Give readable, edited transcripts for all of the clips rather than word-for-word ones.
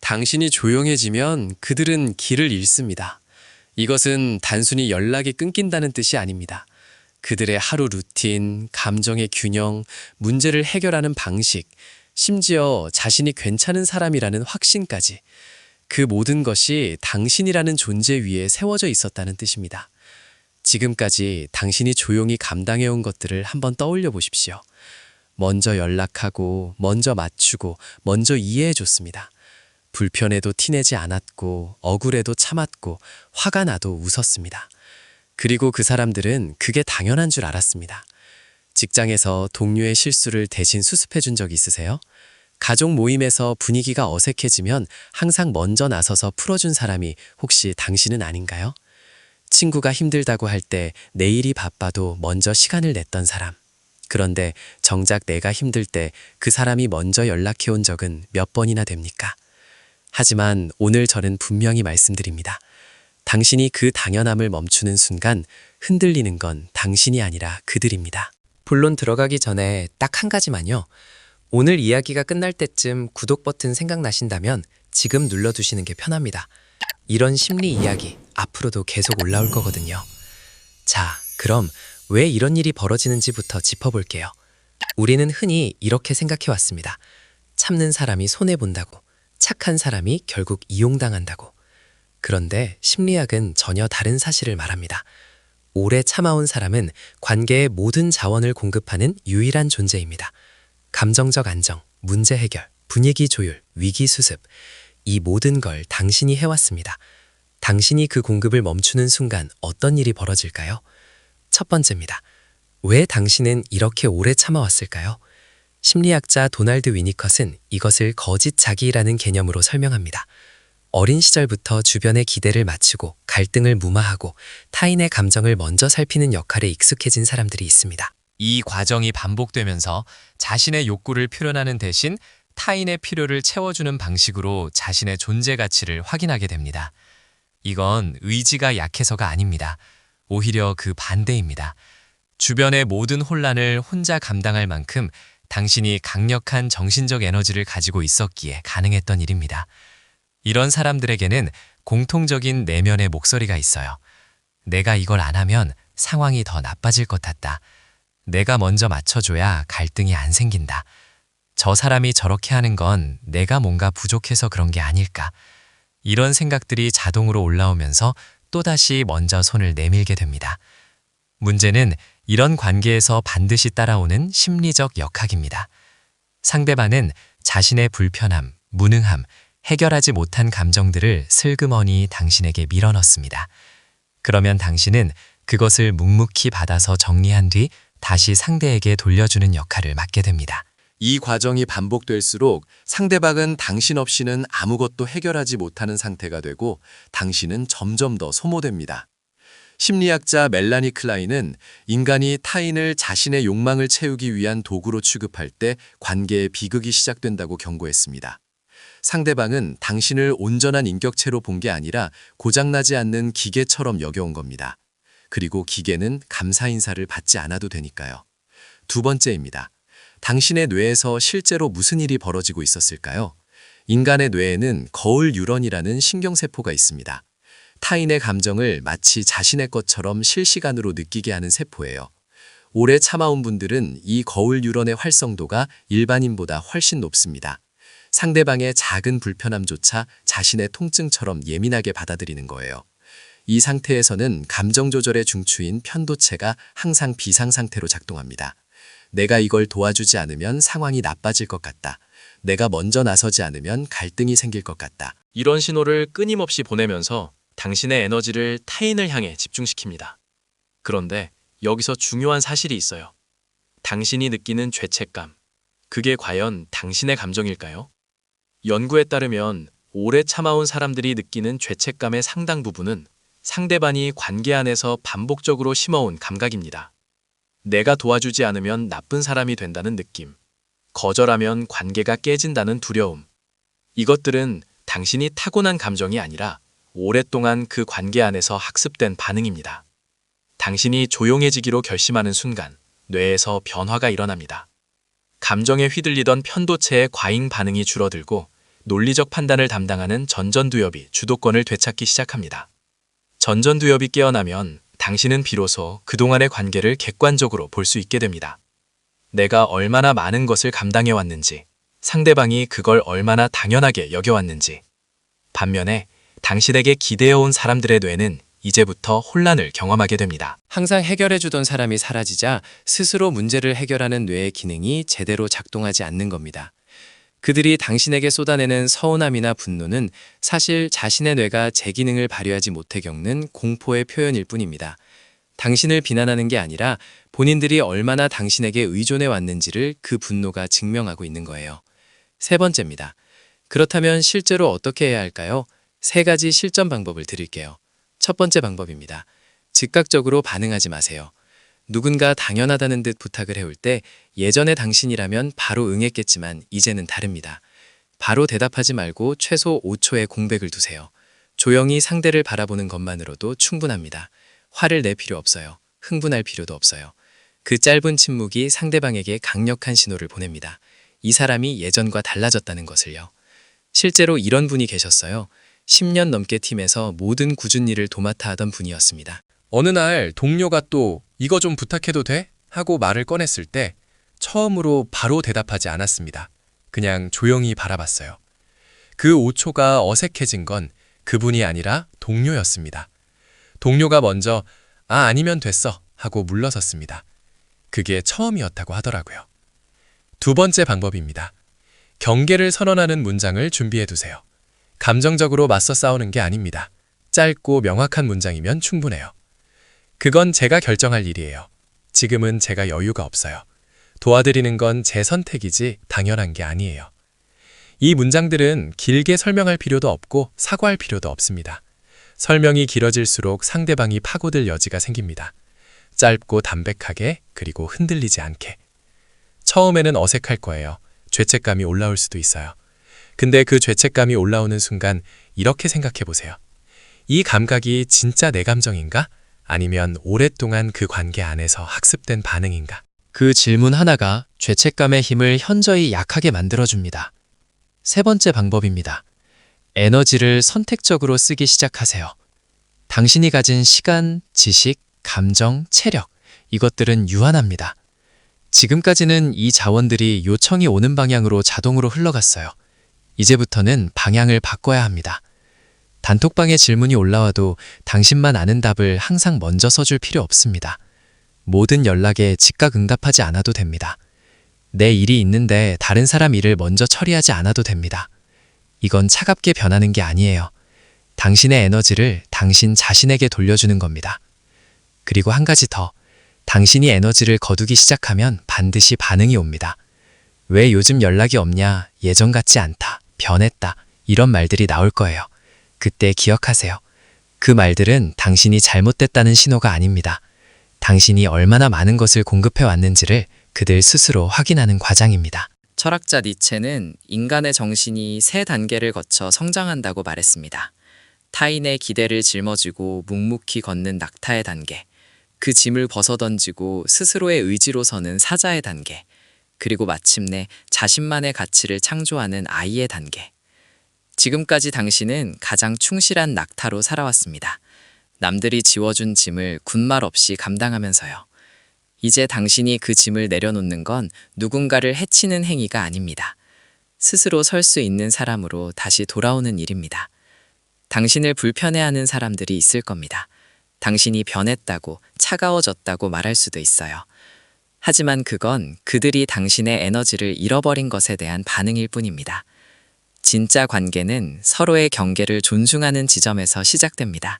당신이 조용해지면 그들은 길을 잃습니다. 이것은 단순히 연락이 끊긴다는 뜻이 아닙니다. 그들의 하루 루틴, 감정의 균형, 문제를 해결하는 방식, 심지어 자신이 괜찮은 사람이라는 확신까지 그 모든 것이 당신이라는 존재 위에 세워져 있었다는 뜻입니다. 지금까지 당신이 조용히 감당해온 것들을 한번 떠올려 보십시오. 먼저 연락하고, 먼저 맞추고, 먼저 이해해줬습니다. 불편해도 티내지 않았고, 억울해도 참았고, 화가 나도 웃었습니다. 그리고 그 사람들은 그게 당연한 줄 알았습니다. 직장에서 동료의 실수를 대신 수습해 준 적 있으세요? 가족 모임에서 분위기가 어색해지면 항상 먼저 나서서 풀어준 사람이 혹시 당신은 아닌가요? 친구가 힘들다고 할 때 내일이 바빠도 먼저 시간을 냈던 사람. 그런데 정작 내가 힘들 때 그 사람이 먼저 연락해 온 적은 몇 번이나 됩니까? 하지만 오늘 저는 분명히 말씀드립니다. 당신이 그 당연함을 멈추는 순간 흔들리는 건 당신이 아니라 그들입니다. 본론 들어가기 전에 딱 한 가지만요. 오늘 이야기가 끝날 때쯤 구독 버튼 생각나신다면 지금 눌러두시는 게 편합니다. 이런 심리 이야기 앞으로도 계속 올라올 거거든요. 자, 그럼 왜 이런 일이 벌어지는지부터 짚어볼게요. 우리는 흔히 이렇게 생각해 왔습니다. 참는 사람이 손해본다고, 착한 사람이 결국 이용당한다고. 그런데 심리학은 전혀 다른 사실을 말합니다. 오래 참아온 사람은 관계의 모든 자원을 공급하는 유일한 존재입니다. 감정적 안정, 문제 해결, 분위기 조율, 위기 수습, 이 모든 걸 당신이 해왔습니다. 당신이 그 공급을 멈추는 순간 어떤 일이 벌어질까요? 첫 번째입니다. 왜 당신은 이렇게 오래 참아왔을까요? 심리학자 도널드 위니컷은 이것을 거짓 자기라는 개념으로 설명합니다. 어린 시절부터 주변의 기대를 맞추고 갈등을 무마하고 타인의 감정을 먼저 살피는 역할에 익숙해진 사람들이 있습니다. 이 과정이 반복되면서 자신의 욕구를 표현하는 대신 타인의 필요를 채워주는 방식으로 자신의 존재 가치를 확인하게 됩니다. 이건 의지가 약해서가 아닙니다. 오히려 그 반대입니다. 주변의 모든 혼란을 혼자 감당할 만큼 당신이 강력한 정신적 에너지를 가지고 있었기에 가능했던 일입니다. 이런 사람들에게는 공통적인 내면의 목소리가 있어요. 내가 이걸 안 하면 상황이 더 나빠질 것 같다. 내가 먼저 맞춰줘야 갈등이 안 생긴다. 저 사람이 저렇게 하는 건 내가 뭔가 부족해서 그런 게 아닐까. 이런 생각들이 자동으로 올라오면서 또다시 먼저 손을 내밀게 됩니다. 문제는 이런 관계에서 반드시 따라오는 심리적 역학입니다. 상대방은 자신의 불편함, 무능함, 해결하지 못한 감정들을 슬그머니 당신에게 밀어넣습니다. 그러면 당신은 그것을 묵묵히 받아서 정리한 뒤 다시 상대에게 돌려주는 역할을 맡게 됩니다. 이 과정이 반복될수록 상대방은 당신 없이는 아무것도 해결하지 못하는 상태가 되고 당신은 점점 더 소모됩니다. 심리학자 멜라니 클라인은 인간이 타인을 자신의 욕망을 채우기 위한 도구로 취급할 때 관계의 비극이 시작된다고 경고했습니다. 상대방은 당신을 온전한 인격체로 본 게 아니라 고장나지 않는 기계처럼 여겨온 겁니다. 그리고 기계는 감사 인사를 받지 않아도 되니까요. 두 번째입니다. 당신의 뇌에서 실제로 무슨 일이 벌어지고 있었을까요? 인간의 뇌에는 거울 뉴런이라는 신경세포가 있습니다. 타인의 감정을 마치 자신의 것처럼 실시간으로 느끼게 하는 세포예요. 오래 참아온 분들은 이 거울 뉴런의 활성도가 일반인보다 훨씬 높습니다. 상대방의 작은 불편함조차 자신의 통증처럼 예민하게 받아들이는 거예요. 이 상태에서는 감정 조절의 중추인 편도체가 항상 비상 상태로 작동합니다. 내가 이걸 도와주지 않으면 상황이 나빠질 것 같다. 내가 먼저 나서지 않으면 갈등이 생길 것 같다. 이런 신호를 끊임없이 보내면서 당신의 에너지를 타인을 향해 집중시킵니다. 그런데 여기서 중요한 사실이 있어요. 당신이 느끼는 죄책감, 그게 과연 당신의 감정일까요? 연구에 따르면 오래 참아온 사람들이 느끼는 죄책감의 상당 부분은 상대방이 관계 안에서 반복적으로 심어온 감각입니다. 내가 도와주지 않으면 나쁜 사람이 된다는 느낌, 거절하면 관계가 깨진다는 두려움. 이것들은 당신이 타고난 감정이 아니라 오랫동안 그 관계 안에서 학습된 반응입니다. 당신이 조용해지기로 결심하는 순간 뇌에서 변화가 일어납니다. 감정에 휘둘리던 편도체의 과잉 반응이 줄어들고 논리적 판단을 담당하는 전전두엽이 주도권을 되찾기 시작합니다. 전전두엽이 깨어나면 당신은 비로소 그동안의 관계를 객관적으로 볼 수 있게 됩니다. 내가 얼마나 많은 것을 감당해왔는지, 상대방이 그걸 얼마나 당연하게 여겨왔는지. 반면에 당신에게 기대어온 사람들의 뇌는 이제부터 혼란을 경험하게 됩니다. 항상 해결해주던 사람이 사라지자 스스로 문제를 해결하는 뇌의 기능이 제대로 작동하지 않는 겁니다. 그들이 당신에게 쏟아내는 서운함이나 분노는 사실 자신의 뇌가 제 기능을 발휘하지 못해 겪는 공포의 표현일 뿐입니다. 당신을 비난하는 게 아니라 본인들이 얼마나 당신에게 의존해 왔는지를 그 분노가 증명하고 있는 거예요. 세 번째입니다. 그렇다면 실제로 어떻게 해야 할까요? 3가지 실전 방법을 드릴게요. 첫 번째 방법입니다. 즉각적으로 반응하지 마세요. 누군가 당연하다는 듯 부탁을 해올 때 예전에 당신이라면 바로 응했겠지만 이제는 다릅니다. 바로 대답하지 말고 최소 5초의 공백을 두세요. 조용히 상대를 바라보는 것만으로도 충분합니다. 화를 낼 필요 없어요. 흥분할 필요도 없어요. 그 짧은 침묵이 상대방에게 강력한 신호를 보냅니다. 이 사람이 예전과 달라졌다는 것을요. 실제로 이런 분이 계셨어요. 10년 넘게 팀에서 모든 굳은 일을 도맡아 하던 분이었습니다. 어느 날 동료가 또 이거 좀 부탁해도 돼? 하고 말을 꺼냈을 때 처음으로 바로 대답하지 않았습니다. 그냥 조용히 바라봤어요. 그 5초가 어색해진 건 그분이 아니라 동료였습니다. 동료가 먼저 아니면 됐어 하고 물러섰습니다. 그게 처음이었다고 하더라고요. 두 번째 방법입니다. 경계를 선언하는 문장을 준비해 두세요. 감정적으로 맞서 싸우는 게 아닙니다. 짧고 명확한 문장이면 충분해요. 그건 제가 결정할 일이에요. 지금은 제가 여유가 없어요. 도와드리는 건 제 선택이지 당연한 게 아니에요. 이 문장들은 길게 설명할 필요도 없고 사과할 필요도 없습니다. 설명이 길어질수록 상대방이 파고들 여지가 생깁니다. 짧고 담백하게 그리고 흔들리지 않게. 처음에는 어색할 거예요. 죄책감이 올라올 수도 있어요. 근데 그 죄책감이 올라오는 순간 이렇게 생각해 보세요. 이 감각이 진짜 내 감정인가? 아니면 오랫동안 그 관계 안에서 학습된 반응인가? 그 질문 하나가 죄책감의 힘을 현저히 약하게 만들어줍니다. 세 번째 방법입니다. 에너지를 선택적으로 쓰기 시작하세요. 당신이 가진 시간, 지식, 감정, 체력, 이것들은 유한합니다. 지금까지는 이 자원들이 요청이 오는 방향으로 자동으로 흘러갔어요. 이제부터는 방향을 바꿔야 합니다. 단톡방에 질문이 올라와도 당신만 아는 답을 항상 먼저 써줄 필요 없습니다. 모든 연락에 즉각 응답하지 않아도 됩니다. 내 일이 있는데 다른 사람 일을 먼저 처리하지 않아도 됩니다. 이건 차갑게 변하는 게 아니에요. 당신의 에너지를 당신 자신에게 돌려주는 겁니다. 그리고 한 가지 더, 당신이 에너지를 거두기 시작하면 반드시 반응이 옵니다. 왜 요즘 연락이 없냐, 예전 같지 않다, 변했다, 이런 말들이 나올 거예요. 그때 기억하세요. 그 말들은 당신이 잘못됐다는 신호가 아닙니다. 당신이 얼마나 많은 것을 공급해 왔는지를 그들 스스로 확인하는 과정입니다. 철학자 니체는 인간의 정신이 3단계를 거쳐 성장한다고 말했습니다. 타인의 기대를 짊어지고 묵묵히 걷는 낙타의 단계, 그 짐을 벗어던지고 스스로의 의지로 서는 사자의 단계, 그리고 마침내 자신만의 가치를 창조하는 아이의 단계. 지금까지 당신은 가장 충실한 낙타로 살아왔습니다. 남들이 지워준 짐을 군말 없이 감당하면서요. 이제 당신이 그 짐을 내려놓는 건 누군가를 해치는 행위가 아닙니다. 스스로 설 수 있는 사람으로 다시 돌아오는 일입니다. 당신을 불편해하는 사람들이 있을 겁니다. 당신이 변했다고, 차가워졌다고 말할 수도 있어요. 하지만 그건 그들이 당신의 에너지를 잃어버린 것에 대한 반응일 뿐입니다. 진짜 관계는 서로의 경계를 존중하는 지점에서 시작됩니다.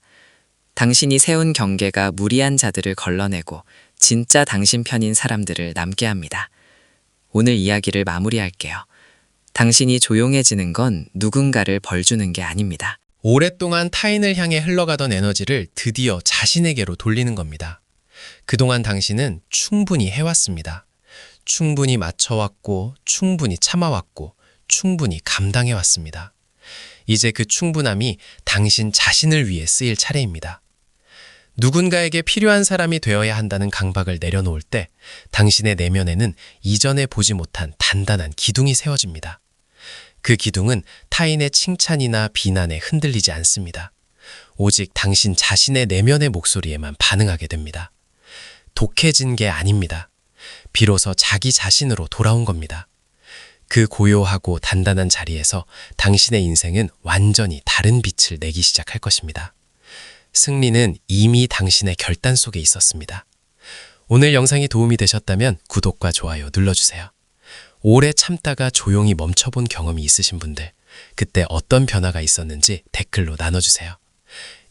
당신이 세운 경계가 무리한 자들을 걸러내고 진짜 당신 편인 사람들을 남게 합니다. 오늘 이야기를 마무리할게요. 당신이 조용해지는 건 누군가를 벌주는 게 아닙니다. 오랫동안 타인을 향해 흘러가던 에너지를 드디어 자신에게로 돌리는 겁니다. 그동안 당신은 충분히 해왔습니다. 충분히 맞춰왔고, 충분히 참아왔고, 충분히 감당해왔습니다. 이제 그 충분함이 당신 자신을 위해 쓰일 차례입니다. 누군가에게 필요한 사람이 되어야 한다는 강박을 내려놓을 때 당신의 내면에는 이전에 보지 못한 단단한 기둥이 세워집니다. 그 기둥은 타인의 칭찬이나 비난에 흔들리지 않습니다. 오직 당신 자신의 내면의 목소리에만 반응하게 됩니다. 독해진 게 아닙니다. 비로소 자기 자신으로 돌아온 겁니다. 그 고요하고 단단한 자리에서 당신의 인생은 완전히 다른 빛을 내기 시작할 것입니다. 승리는 이미 당신의 결단 속에 있었습니다. 오늘 영상이 도움이 되셨다면 구독과 좋아요 눌러주세요. 오래 참다가 조용히 멈춰본 경험이 있으신 분들, 그때 어떤 변화가 있었는지 댓글로 나눠주세요.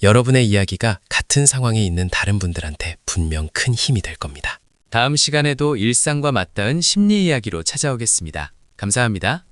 여러분의 이야기가 같은 상황에 있는 다른 분들한테 분명 큰 힘이 될 겁니다. 다음 시간에도 일상과 맞닿은 심리 이야기로 찾아오겠습니다. 감사합니다.